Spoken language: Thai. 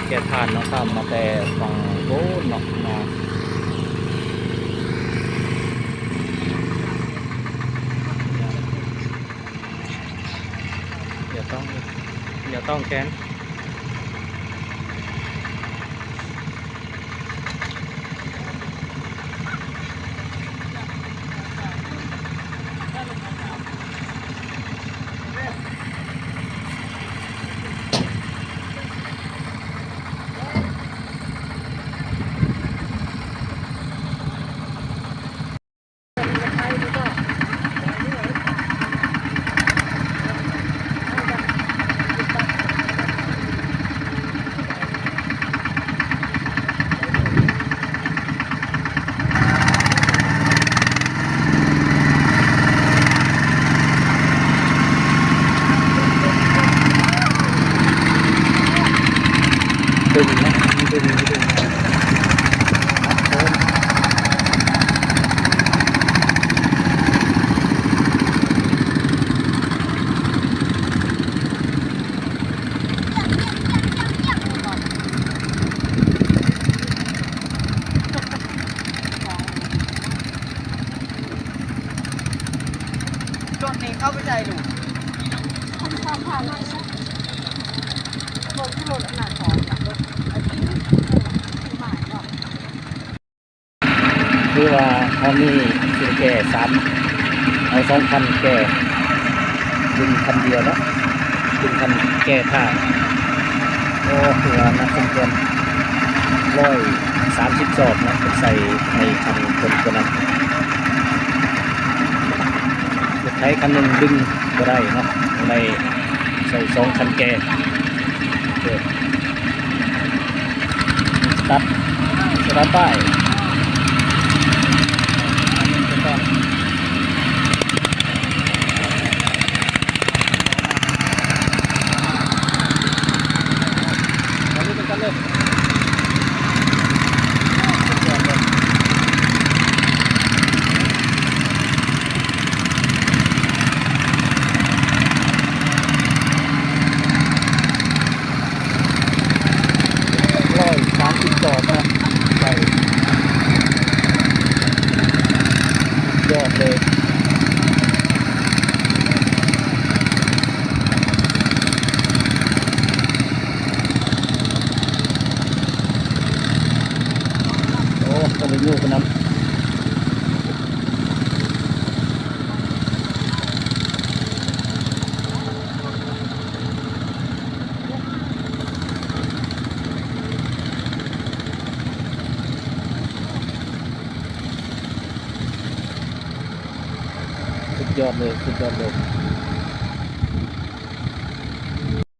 แก่ทานเนาะข้ามมาแต่ฝั่งโน้นเนาะมาอย่าต้องแค้นดึงนะดึงรถนี้เข้าไปใจดูผ่านมาบนที่รถขนาดของจากรถไอ้ที่หมายว่า คือว่าเขามีสิแก่เอา2 คันแก่ดึงคันเดียวเนาะดึงคันแก่ท่าโอ้คือว่านักสมควร130 จอบนะใส่ในคันคนนั้นจะใช้คันหนึ่งดึงก็ได้เนาะในใส่2 คันแก่ตัดสตาร์ทป้าย130 จอบนะใส่ยอดเลยโอ้ก็เลยอยู่กันน้ำสุดยอดเลย